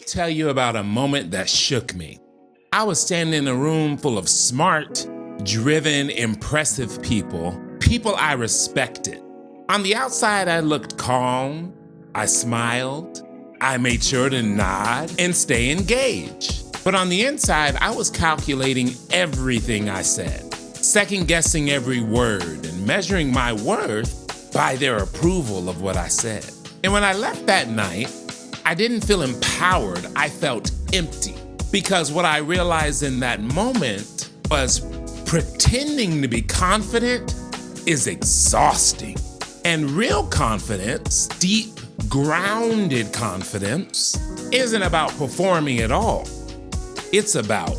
tell you about a moment that shook me. I was standing in a room full of smart, driven, impressive people I respected. On the outside, I looked calm, I smiled, I made sure to nod and stay engaged. But on the inside, I was calculating everything I said, second-guessing every word and measuring my worth by their approval of what I said. And when I left that night, I didn't feel empowered, I felt empty. Because what I realized in that moment was pretending to be confident is exhausting. And real confidence, deep, grounded confidence, isn't about performing at all. It's about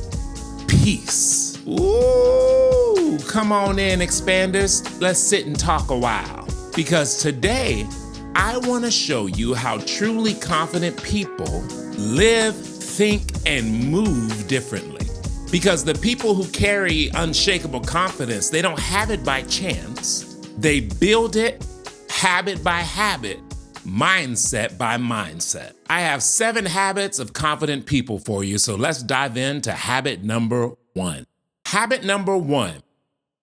peace. Ooh, come on in, expanders. Let's sit and talk a while. Because today, I want to show you how truly confident people live, think, and move differently. Because the people who carry unshakable confidence, they don't have it by chance. They build it habit by habit, mindset by mindset. I have 7 habits of confident people for you, so let's dive into habit number 1. Habit number 1.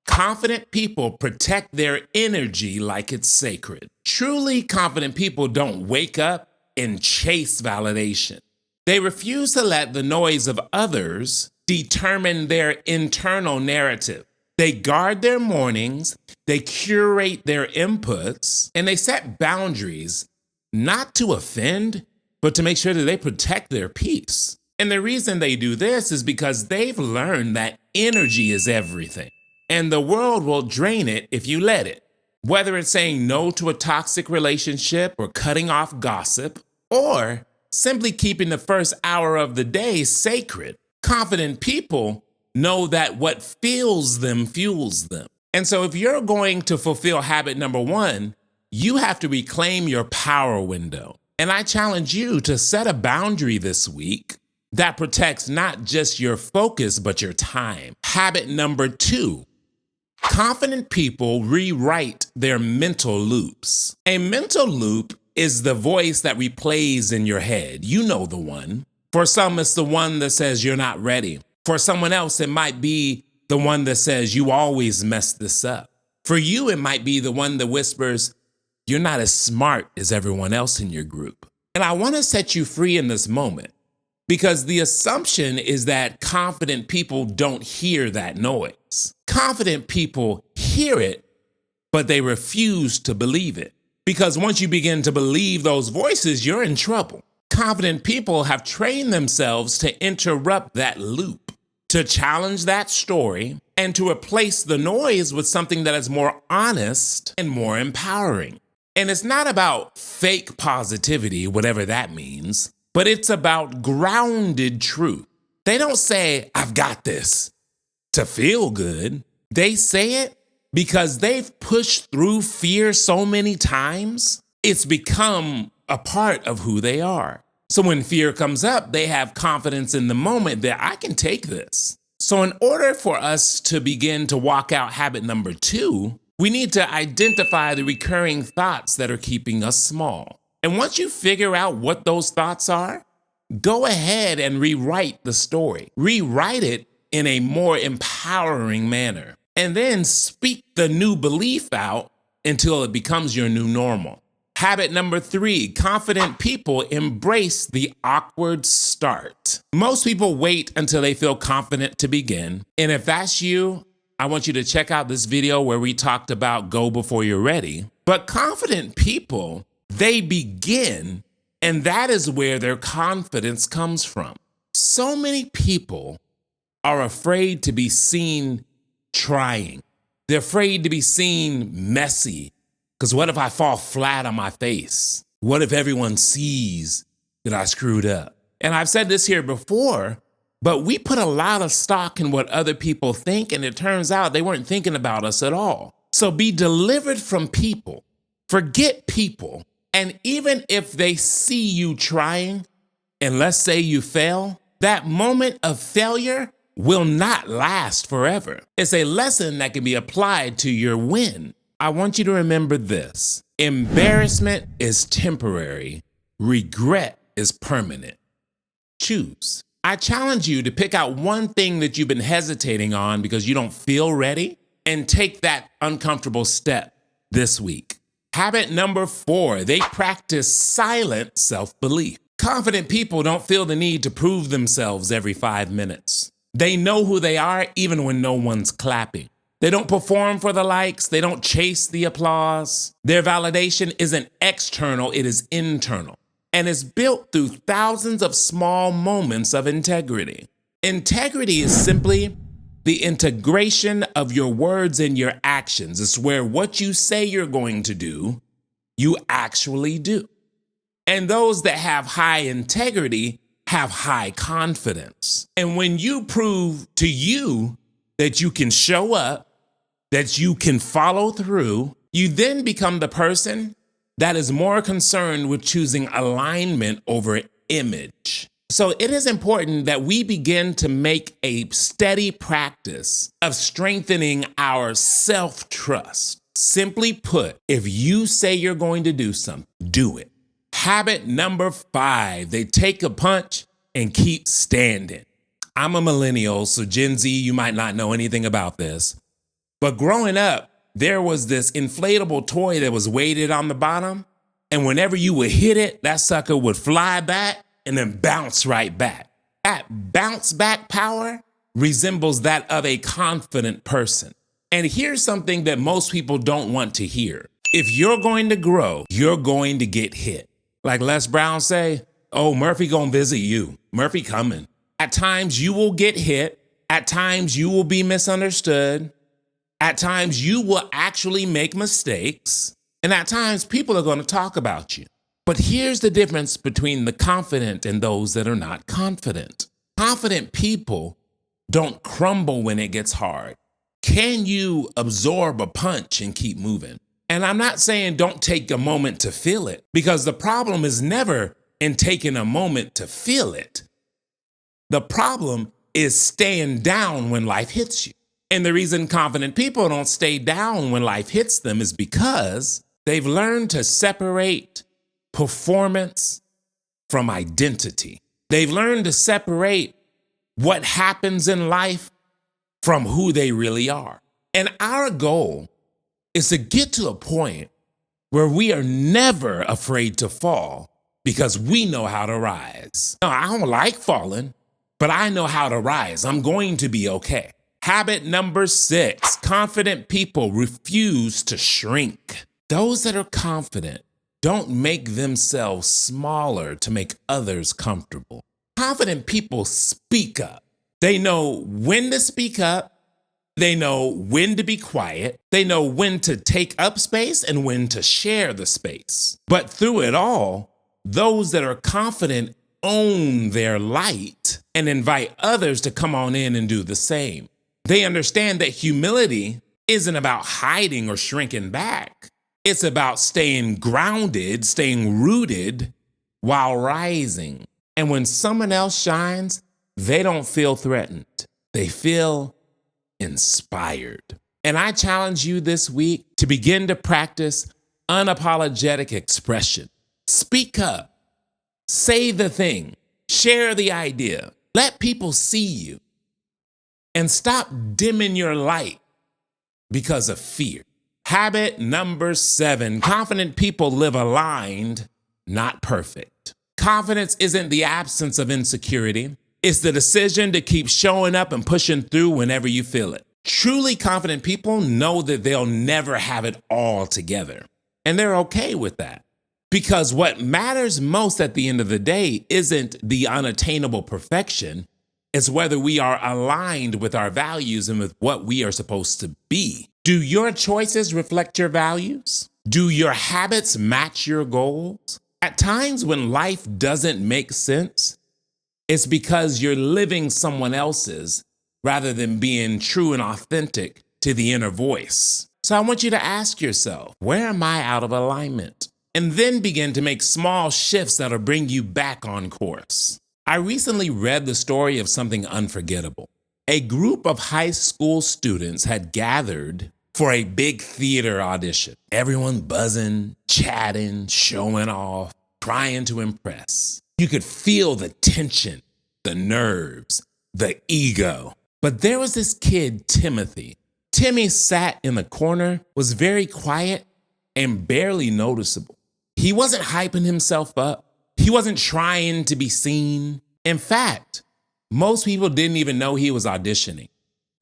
Confident people protect their energy like it's sacred. Truly confident people don't wake up and chase validation. They refuse to let the noise of others determine their internal narrative. They guard their mornings, they curate their inputs, and they set boundaries not to offend, but to make sure that they protect their peace. And the reason they do this is because they've learned that energy is everything. And the world will drain it if you let it. Whether it's saying no to a toxic relationship or cutting off gossip, or simply keeping the first hour of the day sacred, confident people know that what fills them fuels them. And so if you're going to fulfill habit number 1, you have to reclaim your power window. And I challenge you to set a boundary this week that protects not just your focus, but your time. Habit number 2. Confident people rewrite their mental loops. A mental loop is the voice that replays in your head. You know the one. For some, it's the one that says you're not ready. For someone else, it might be the one that says you always mess this up. For you, it might be the one that whispers, you're not as smart as everyone else in your group. And I want to set you free in this moment because the assumption is that confident people don't hear that noise. Confident people hear it, but they refuse to believe it. Because once you begin to believe those voices, you're in trouble. Confident people have trained themselves to interrupt that loop, to challenge that story, and to replace the noise with something that is more honest and more empowering. And it's not about fake positivity, whatever that means, but it's about grounded truth. They don't say, I've got this, to feel good. They say it because they've pushed through fear so many times, it's become a part of who they are. So when fear comes up, they have confidence in the moment that I can take this. So in order for us to begin to walk out habit number 2, we need to identify the recurring thoughts that are keeping us small. And once you figure out what those thoughts are, go ahead and rewrite the story. Rewrite it in a more empowering manner. And then speak the new belief out until it becomes your new normal. Habit number 3, confident people embrace the awkward start. Most people wait until they feel confident to begin. And if that's you, I want you to check out this video where we talked about go before you're ready. But confident people, they begin, and that is where their confidence comes from. So many people are afraid to be seen trying. They're afraid to be seen messy. Because what if I fall flat on my face? What if everyone sees that I screwed up? And I've said this here before, but we put a lot of stock in what other people think, and it turns out they weren't thinking about us at all. So be delivered from people. Forget people. And even if they see you trying, and let's say you fail, that moment of failure will not last forever. It's a lesson that can be applied to your win. I want you to remember this. Embarrassment is temporary. Regret is permanent. Choose. I challenge you to pick out one thing that you've been hesitating on because you don't feel ready and take that uncomfortable step this week. Habit number 4, they practice silent self-belief. Confident people don't feel the need to prove themselves every 5 minutes. They know who they are even when no one's clapping. They don't perform for the likes. They don't chase the applause. Their validation isn't external, it is internal. And is built through thousands of small moments of integrity. Integrity is simply the integration of your words and your actions. It's where what you say you're going to do, you actually do. And those that have high integrity have high confidence. And when you prove to you that you can show up, that you can follow through, you then become the person that is more concerned with choosing alignment over image. So it is important that we begin to make a steady practice of strengthening our self-trust. Simply put, if you say you're going to do something, do it. Habit number 5, they take a punch and keep standing. I'm a millennial, so Gen Z, you might not know anything about this. But growing up, there was this inflatable toy that was weighted on the bottom. And whenever you would hit it, that sucker would fly back and then bounce right back. That bounce back power resembles that of a confident person. And here's something that most people don't want to hear. If you're going to grow, you're going to get hit. Like Les Brown say, oh, Murphy gonna visit you. Murphy coming. At times you will get hit. At times you will be misunderstood. At times you will actually make mistakes. And at times people are going to talk about you. But here's the difference between the confident and those that are not confident. Confident people don't crumble when it gets hard. Can you absorb a punch and keep moving? And I'm not saying don't take a moment to feel it, because the problem is never in taking a moment to feel it. The problem is staying down when life hits you. And the reason confident people don't stay down when life hits them is because they've learned to separate performance from identity. They've learned to separate what happens in life from who they really are. And our goal is to get to a point where we are never afraid to fall because we know how to rise. No, I don't like falling, but I know how to rise. I'm going to be okay. Habit number 6, confident people refuse to shrink. Those that are confident don't make themselves smaller to make others comfortable. Confident people speak up. They know when to speak up. They know when to be quiet. They know when to take up space and when to share the space. But through it all, those that are confident own their light and invite others to come on in and do the same. They understand that humility isn't about hiding or shrinking back. It's about staying grounded, staying rooted while rising. And when someone else shines, they don't feel threatened. They feel inspired. And I challenge you this week to begin to practice unapologetic expression. Speak up. Say the thing. Share the idea. Let people see you. And stop dimming your light because of fear. Habit number 7, confident people live aligned, not perfect. Confidence isn't the absence of insecurity. It's the decision to keep showing up and pushing through whenever you feel it. Truly confident people know that they'll never have it all together. And they're okay with that. Because what matters most at the end of the day isn't the unattainable perfection. It's whether we are aligned with our values and with what we are supposed to be. Do your choices reflect your values? Do your habits match your goals? At times when life doesn't make sense, it's because you're living someone else's rather than being true and authentic to the inner voice. So I want you to ask yourself, where am I out of alignment? And then begin to make small shifts that'll bring you back on course. I recently read the story of something unforgettable. A group of high school students had gathered for a big theater audition. Everyone buzzing, chatting, showing off, trying to impress. You could feel the tension the nerves, the ego. But there was this kid, Timothy. Timmy sat in the corner, was very quiet and barely noticeable. He wasn't hyping himself up. He wasn't trying to be seen. In fact, most people didn't even know he was auditioning.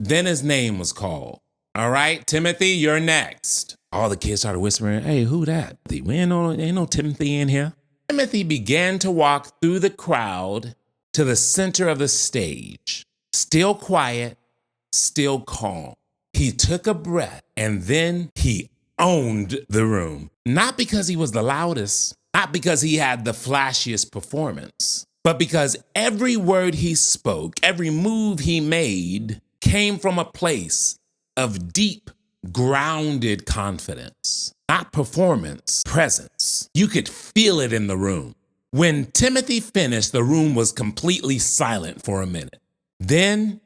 Then his name was called. All right, Timothy, you're next. All the kids started whispering, hey, who that? Ain't no Timothy in here. Timothy began to walk through the crowd to the center of the stage. Still quiet, still calm. He took a breath and then he owned the room. Not because he was the loudest, not because he had the flashiest performance, but because every word he spoke, every move he made came from a place of deep, grounded confidence. Not performance, presence. You could feel it in the room. When Timothy finished, the room was completely silent for a minute. Then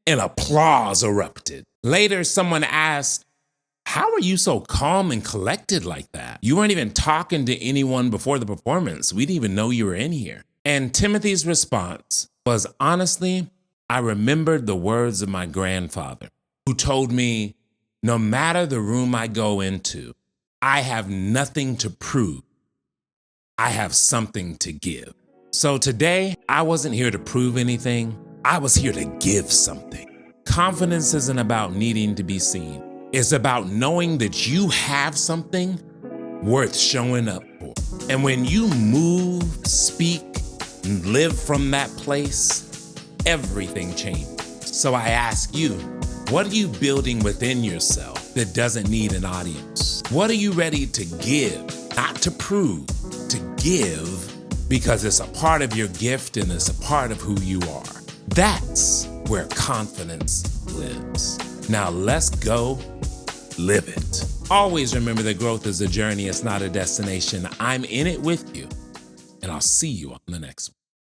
an applause erupted. Later, someone asked, how are you so calm and collected like that? You weren't even talking to anyone before the performance. We didn't even know you were in here. And Timothy's response was, honestly, I remembered the words of my grandfather, who told me, no matter the room I go into, I have nothing to prove. I have something to give. So today, I wasn't here to prove anything. I was here to give something. Confidence isn't about needing to be seen. It's about knowing that you have something worth showing up for. And when you move, speak, and live from that place, everything changes. So I ask you, what are you building within yourself that doesn't need an audience? What are you ready to give, not to prove, to give because it's a part of your gift and it's a part of who you are? That's where confidence lives. Now let's go live it. Always remember that growth is a journey, it's not a destination. I'm in it with you, and I'll see you on the next one.